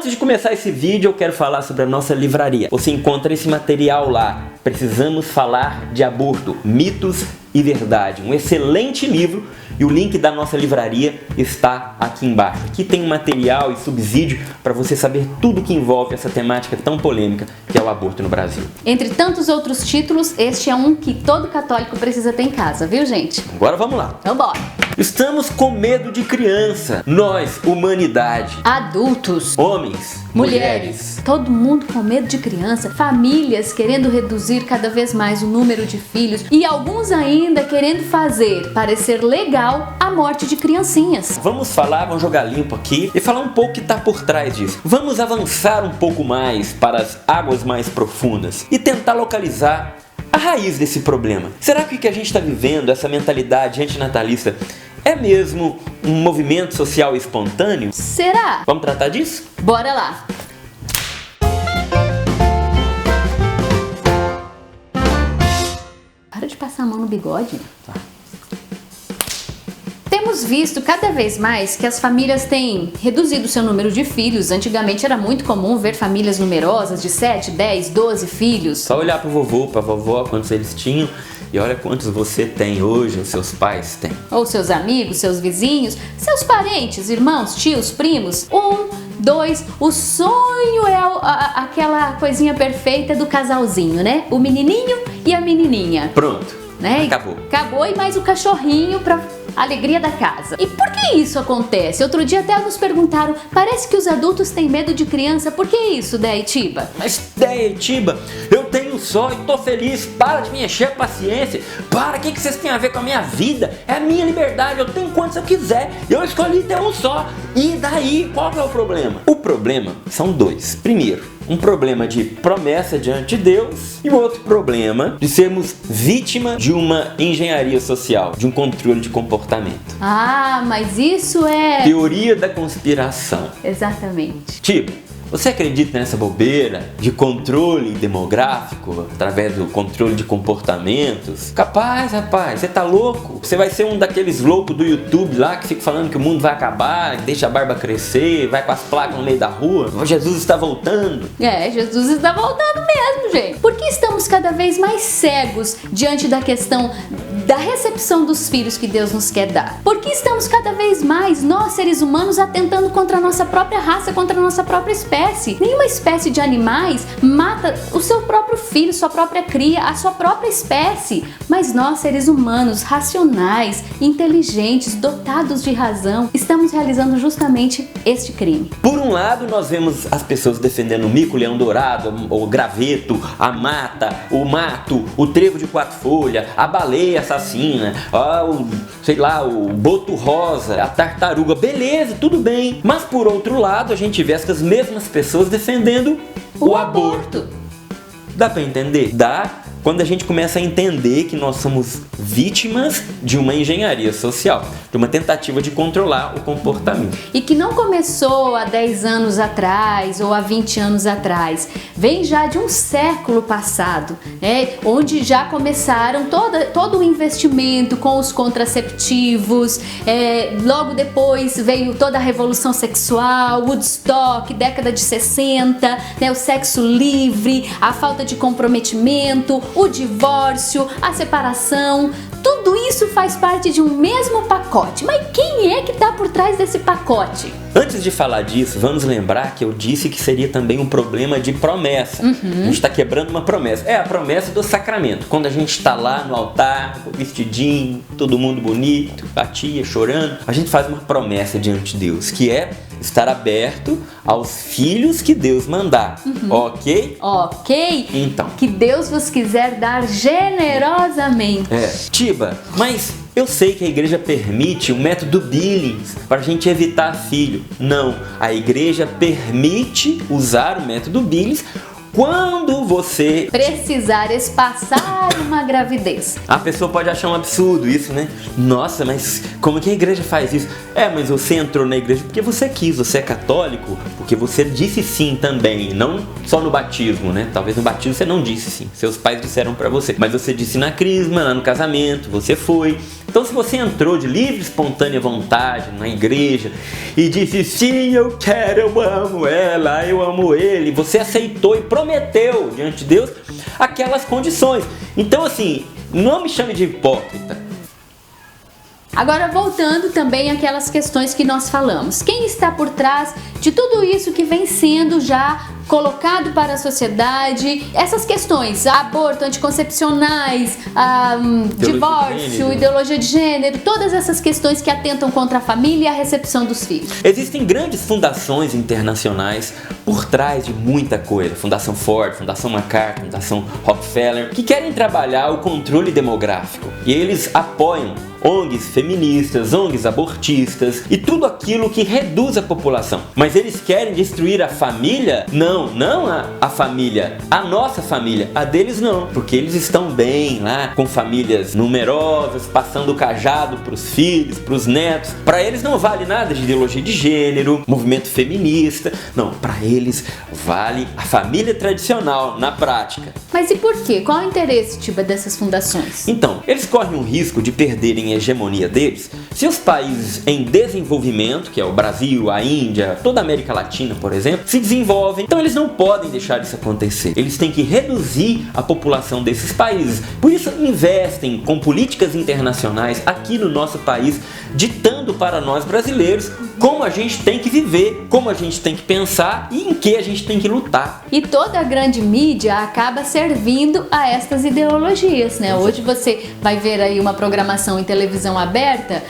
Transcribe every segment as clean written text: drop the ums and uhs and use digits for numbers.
Antes de começar esse vídeo, eu quero falar sobre a nossa livraria. Você encontra esse material lá. Precisamos falar de aborto, mitos e verdade. Um excelente livro e o link da nossa livraria está aqui embaixo. Aqui tem um material e subsídio para você saber tudo que envolve essa temática tão polêmica que é o aborto no Brasil. Entre tantos outros títulos, este é um que todo católico precisa ter em casa, viu, gente? Agora vamos lá. Então bora! Estamos com medo de criança. Nós, humanidade. Adultos, Homens, mulheres, todo mundo com medo de criança, famílias querendo reduzir cada vez mais o número de filhos e alguns ainda querendo fazer parecer legal a morte de criancinhas. Vamos jogar limpo aqui e falar um pouco o que está por trás disso. Vamos avançar um pouco mais para as águas mais profundas e tentar localizar a raiz desse problema. Será que o que a gente está vivendo, essa mentalidade antinatalista, é mesmo um movimento social espontâneo? Será? Vamos tratar disso? Bora lá! Para de passar a mão no bigode. Tá. Temos visto cada vez mais que as famílias têm reduzido seu número de filhos. Antigamente era muito comum ver famílias numerosas de 7, 10, 12 filhos. Só olhar pro vovô, pra vovó, quantos eles tinham e olha quantos você tem hoje, os seus pais têm. Ou seus amigos, seus vizinhos, seus parentes, irmãos, tios, primos. 1, 2, o sonho é aquela coisinha perfeita do casalzinho, né? O menininho e a menininha. Pronto, né? acabou. Acabou e mais o cachorrinho pra alegria da casa. E por que isso acontece? Outro dia até nos perguntaram, parece que os adultos têm medo de criança, por que isso, Dé Itiba? Mas Dé Itiba, eu tenho só e tô feliz, para de me encher a paciência, para, o que vocês têm a ver com a minha vida? É a minha liberdade, eu tenho quantos eu quiser, eu escolhi ter um só, e daí, qual que é o problema? O problema são dois. Primeiro, um problema de promessa diante de Deus e um outro problema de sermos vítima de uma engenharia social, de um controle de comportamento. Ah, mas isso é... Teoria da conspiração. Exatamente. Tipo, você acredita nessa bobeira de controle demográfico através do controle de comportamentos? Capaz, rapaz, você tá louco? Você vai ser um daqueles loucos do YouTube lá que fica falando que o mundo vai acabar, que deixa a barba crescer, vai com as placas no meio da rua. Jesus está voltando. É, Jesus está voltando mesmo, gente. Por que estamos cada vez mais cegos diante da questão da recepção dos filhos que Deus nos quer dar? Por que estamos cada vez mais, nós seres humanos, atentando contra a nossa própria raça, contra a nossa própria espécie? Nenhuma espécie de animais mata o seu próprio filho, sua própria cria, a sua própria espécie. Mas nós, seres humanos, racionais, inteligentes, dotados de razão, estamos realizando justamente este crime. Por um lado, nós vemos as pessoas defendendo o mico-leão dourado, o graveto, a mata, o mato, o trevo de 4 folhas, a baleia assassina, o boto rosa, a tartaruga, beleza, tudo bem. Mas por outro lado, a gente vê essas mesmas pessoas defendendo o aborto. Dá pra entender? Dá. Quando a gente começa a entender que nós somos vítimas de uma engenharia social, de uma tentativa de controlar o comportamento. E que não começou há 10 anos atrás ou há 20 anos atrás, vem já de um século passado, onde já começaram todo o investimento com os contraceptivos, logo depois veio toda a revolução sexual, Woodstock, década de 60, o sexo livre, a falta de comprometimento, o divórcio, a separação, tudo isso faz parte de um mesmo pacote. Mas quem é que está por trás desse pacote? Antes de falar disso, vamos lembrar que eu disse que seria também um problema de promessa. A gente está quebrando uma promessa. É a promessa do sacramento. Quando a gente está lá no altar, vestidinho, todo mundo bonito, a tia chorando, a gente faz uma promessa diante de Deus, que é estar aberto aos filhos que Deus mandar. Ok? Ok. Então. Que Deus vos quiser dar generosamente. Tiba, mas eu sei que a igreja permite o método Billings para a gente evitar filho. Não, a igreja permite usar o método Billings quando você precisar espaçar uma gravidez. A pessoa pode achar um absurdo isso, né? Nossa, mas como que a igreja faz isso? Mas você entrou na igreja porque você quis, você é católico, porque você disse sim também, não só no batismo, né? Talvez no batismo você não disse sim, seus pais disseram pra você, mas você disse na crisma, lá no casamento, você foi. Então se você entrou de livre, espontânea vontade na igreja e disse sim, eu quero, eu amo ela, eu amo ele, você aceitou e prometeu diante de Deus aquelas condições. Então assim, não me chame de hipócrita. Agora voltando também àquelas questões que nós falamos. Quem está por trás de tudo isso que vem sendo já colocado para a sociedade? Essas questões, aborto, anticoncepcionais, divórcio, ideologia de gênero, todas essas questões que atentam contra a família e a recepção dos filhos. Existem grandes fundações internacionais por trás de muita coisa. Fundação Ford, Fundação MacArthur, Fundação Rockefeller, que querem trabalhar o controle demográfico. E eles apoiam ONGs feministas, ONGs abortistas e tudo aquilo que reduz a população. Mas eles querem destruir a família? Não a família, a nossa família. A deles não, porque eles estão bem lá, com famílias numerosas, passando o cajado para os filhos, para os netos. Para eles não vale nada de ideologia de gênero, movimento feminista. Não, para eles vale a família tradicional na prática. Mas e por quê? Qual é o interesse, Tiba, dessas fundações? Então, eles correm o risco de perderem a hegemonia deles se os países em desenvolvimento, que é o Brasil, a Índia, toda a América Latina, por exemplo, se desenvolvem. Então eles não podem deixar isso acontecer. Eles têm que reduzir a população desses países. Por isso investem com políticas internacionais aqui no nosso país, ditando para nós brasileiros como a gente tem que viver, como a gente tem que pensar e em que a gente tem que lutar. E toda a grande mídia acaba servindo a estas ideologias, né? Hoje você vai ver aí uma programação em televisão aberta,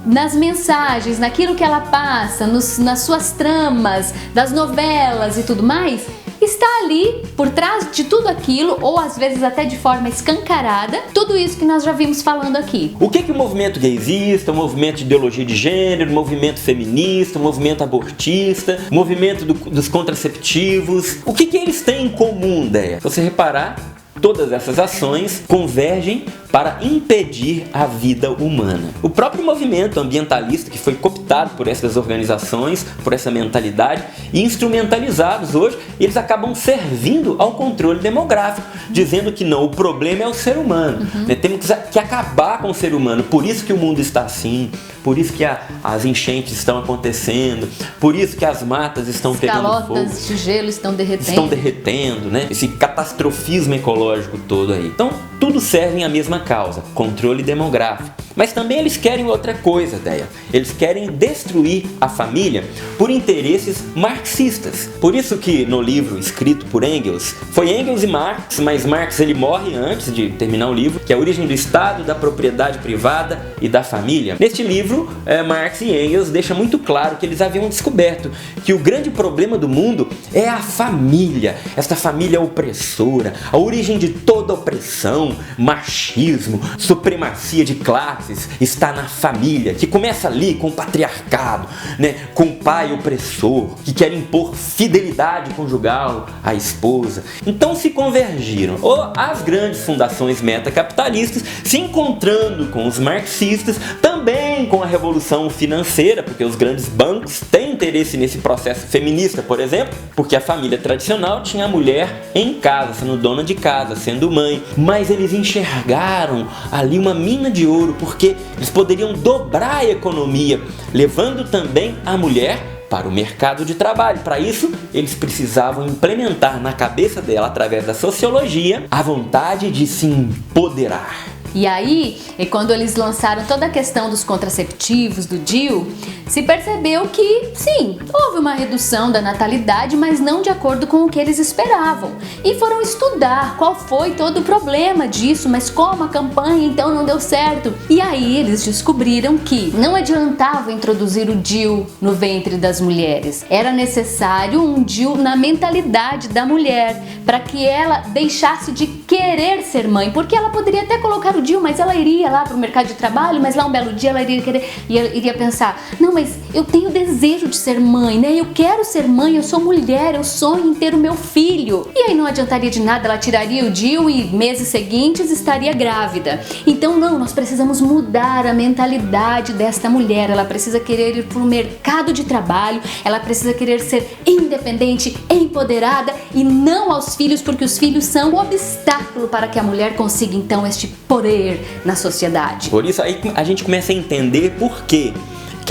nas mensagens, naquilo que ela passa, nas suas tramas, das novelas e tudo mais, está ali, por trás de tudo aquilo, ou às vezes até de forma escancarada, tudo isso que nós já vimos falando aqui. O que o movimento gaysista, o movimento de ideologia de gênero, o movimento feminista, o movimento abortista, o movimento dos contraceptivos, o que eles têm em comum, Deia? Se você reparar, todas essas ações convergem para impedir a vida humana. O próprio movimento ambientalista, que foi cooptado por essas organizações, por essa mentalidade, e instrumentalizados hoje, eles acabam servindo ao controle demográfico, dizendo que não, o problema é o ser humano. Temos que acabar com o ser humano, por isso que o mundo está assim, por isso que as enchentes estão acontecendo, por isso que as matas estão pegando fogo. Calotas de gelo estão derretendo, né? Esse catastrofismo ecológico todo aí. Então, tudo serve à mesma causa, controle demográfico. Mas também eles querem outra coisa, Deia. Eles querem destruir a família por interesses marxistas. Por isso que no livro escrito por Engels, foi Engels e Marx, mas Marx ele morre antes de terminar o livro, que é A Origem do Estado, da Propriedade Privada e da Família. Neste livro, Marx e Engels deixam muito claro que eles haviam descoberto que o grande problema do mundo é a família, esta família opressora, a origem de toda opressão, machismo, supremacia de classes, está na família, que começa ali com o patriarcado, né, com o pai opressor, que quer impor fidelidade conjugal à esposa. Então se convergiram as grandes fundações metacapitalistas, se encontrando com os marxistas, também com a revolução financeira, porque os grandes bancos têm interesse nesse processo feminista, por exemplo, porque a família tradicional tinha a mulher em casa, sendo dona de casa, sendo mãe, mas eles enxergaram ali uma mina de ouro, porque eles poderiam dobrar a economia, levando também a mulher para o mercado de trabalho. Para isso, eles precisavam implementar na cabeça dela, através da sociologia, a vontade de se empoderar. E aí, quando eles lançaram toda a questão dos contraceptivos, do DIU, se percebeu que, sim, houve uma redução da natalidade, mas não de acordo com o que eles esperavam. E foram estudar qual foi todo o problema disso, mas como a campanha então não deu certo. E aí eles descobriram que não adiantava introduzir o DIU no ventre das mulheres. Era necessário um DIU na mentalidade da mulher, para que ela deixasse de querer ser mãe, porque ela poderia até colocar o podiam, mas ela iria lá para o mercado de trabalho, mas lá um belo dia ela iria pensar, não, mas eu tenho desejo de ser mãe, né? Eu quero ser mãe, eu sou mulher, eu sonho em ter o meu filho. E aí não adiantaria de nada, ela tiraria o DIU e meses seguintes estaria grávida. Então não, nós precisamos mudar a mentalidade desta mulher, ela precisa querer ir para o mercado de trabalho, ela precisa querer ser independente, empoderada e não aos filhos, porque os filhos são um obstáculo para que a mulher consiga então este poder na sociedade. Por isso aí a gente começa a entender por que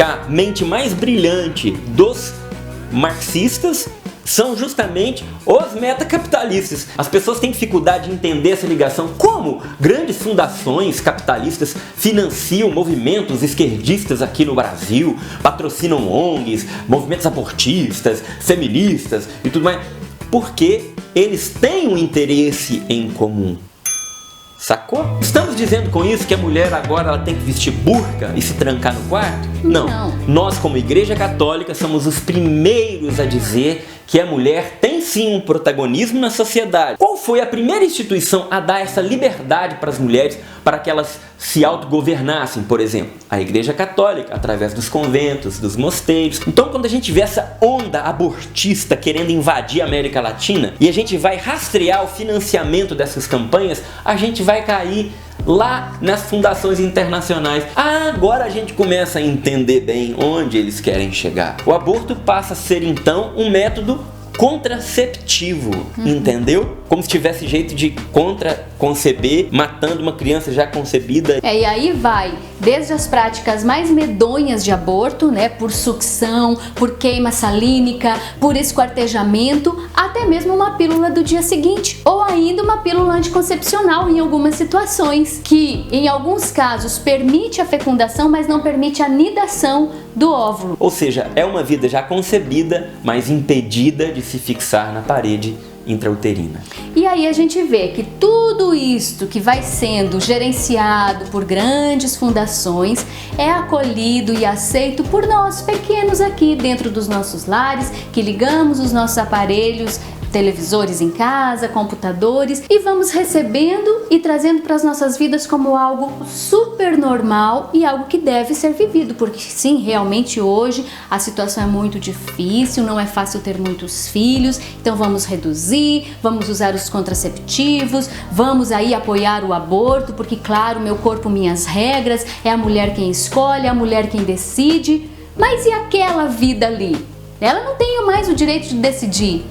a mente mais brilhante dos marxistas são justamente os metacapitalistas. As pessoas têm dificuldade de entender essa ligação. Como grandes fundações capitalistas financiam movimentos esquerdistas aqui no Brasil, patrocinam ONGs, movimentos abortistas, feministas e tudo mais. Porque eles têm um interesse em comum. Sacou? Estamos dizendo com isso que a mulher agora ela tem que vestir burca e se trancar no quarto? Não. Nós, como Igreja Católica, somos os primeiros a dizer que a mulher tem sim um protagonismo na sociedade. Qual foi a primeira instituição a dar essa liberdade para as mulheres para que elas se autogovernassem, por exemplo? A Igreja Católica, através dos conventos, dos mosteiros. Então, quando a gente vê essa onda abortista querendo invadir a América Latina e a gente vai rastrear o financiamento dessas campanhas, a gente vai cair lá nas fundações internacionais. Agora a gente começa a entender bem onde eles querem chegar. O aborto passa a ser então um método contraceptivo, entendeu? Como se tivesse jeito de conceber, matando uma criança já concebida. E aí vai desde as práticas mais medonhas de aborto, né, por sucção, por queima salínica, por esquartejamento, até mesmo uma pílula do dia seguinte, ou ainda uma pílula anticoncepcional em algumas situações, que em alguns casos permite a fecundação, mas não permite a nidação do óvulo. Ou seja, é uma vida já concebida, mas impedida de se fixar na parede intrauterina. E aí a gente vê que tudo isto que vai sendo gerenciado por grandes fundações é acolhido e aceito por nós pequenos aqui dentro dos nossos lares, que ligamos os nossos aparelhos, televisores em casa, computadores, e vamos recebendo e trazendo para as nossas vidas como algo super normal e algo que deve ser vivido, porque sim, realmente hoje a situação é muito difícil, não é fácil ter muitos filhos, então vamos reduzir, vamos usar os contraceptivos, vamos aí apoiar o aborto, porque claro, meu corpo, minhas regras, é a mulher quem escolhe, é a mulher quem decide, mas e aquela vida ali? Ela não tem mais o direito de decidir.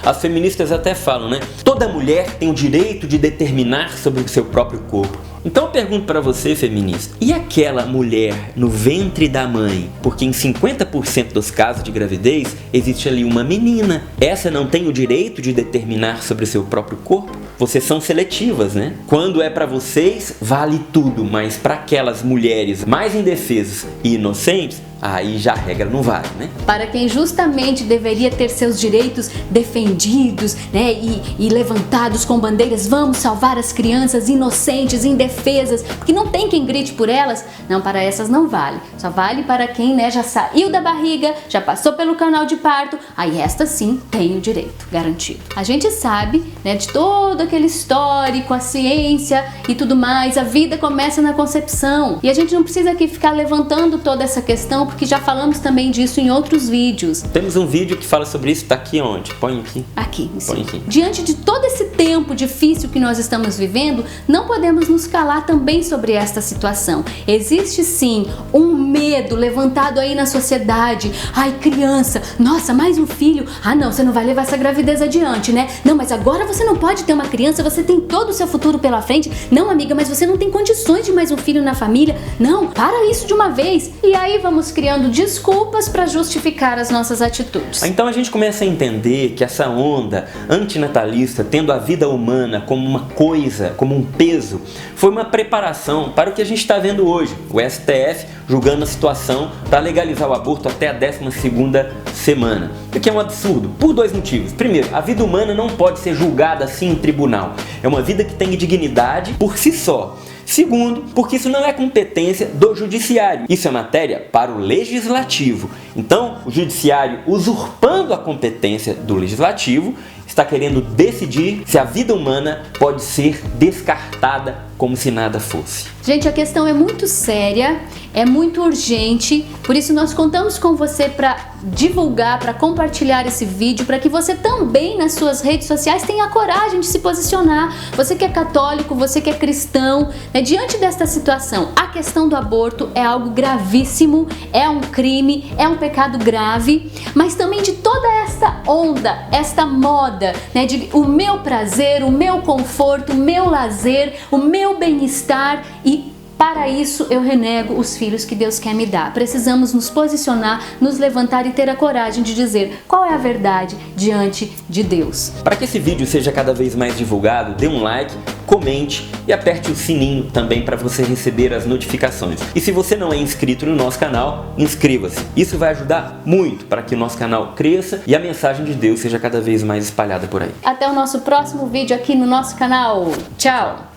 As feministas até falam, né? Toda mulher tem o direito de determinar sobre o seu próprio corpo. Então eu pergunto para você, feminista, e aquela mulher no ventre da mãe? Porque em 50% dos casos de gravidez existe ali uma menina. Essa não tem o direito de determinar sobre o seu próprio corpo? Vocês são seletivas, né? Quando é para vocês, vale tudo, mas para aquelas mulheres mais indefesas e inocentes, aí já a regra não vale, né? Para quem justamente deveria ter seus direitos defendidos, né, e levantados com bandeiras, vamos salvar as crianças inocentes, indefesas, porque não tem quem grite por elas. Não, para essas não vale. Só vale para quem, né, já saiu da barriga, já passou pelo canal de parto, aí esta sim tem o direito garantido. A gente sabe, né, de todo aquele histórico, a ciência e tudo mais, a vida começa na concepção. E a gente não precisa aqui ficar levantando toda essa questão, porque já falamos também disso em outros vídeos. Temos um vídeo que fala sobre isso, tá aqui onde? Põe aqui. Aqui, em cima. Põe aqui. Diante de todo esse tempo difícil que nós estamos vivendo, não podemos nos calar também sobre esta situação. Existe sim um medo levantado aí na sociedade. Ai, criança, nossa, mais um filho. Ah não, você não vai levar essa gravidez adiante, né? Não, mas agora você não pode ter uma criança, você tem todo o seu futuro pela frente. Não, amiga, mas você não tem condições de mais um filho na família. Não, para isso de uma vez. E aí vamos criando desculpas para justificar as nossas atitudes. Então a gente começa a entender que essa onda antinatalista, tendo a vida humana como uma coisa, como um peso, foi uma preparação para o que a gente está vendo hoje. O STF julgando a situação para legalizar o aborto até a 12ª semana. O que é um absurdo, por dois motivos. Primeiro, a vida humana não pode ser julgada assim em tribunal. É uma vida que tem dignidade por si só. Segundo, porque isso não é competência do judiciário. Isso é matéria para o legislativo. Então, o judiciário usurpando a competência do legislativo está querendo decidir se a vida humana pode ser descartada como se nada fosse. Gente, a questão é muito séria, é muito urgente, por isso nós contamos com você para divulgar, para compartilhar esse vídeo, para que você também nas suas redes sociais tenha a coragem de se posicionar. Você que é católico, você que é cristão, né? Diante desta situação, a questão do aborto é algo gravíssimo, é um crime, é um pecado grave, mas também de toda esta onda, esta moda, né? De o meu prazer, o meu conforto, o meu lazer, o meu bem-estar, e para isso eu renego os filhos que Deus quer me dar. Precisamos nos posicionar, nos levantar e ter a coragem de dizer qual é a verdade diante de Deus. Para que esse vídeo seja cada vez mais divulgado, dê um like, comente e aperte o sininho também para você receber as notificações. E se você não é inscrito no nosso canal, inscreva-se. Isso vai ajudar muito para que o nosso canal cresça e a mensagem de Deus seja cada vez mais espalhada por aí. Até o nosso próximo vídeo aqui no nosso canal. Tchau!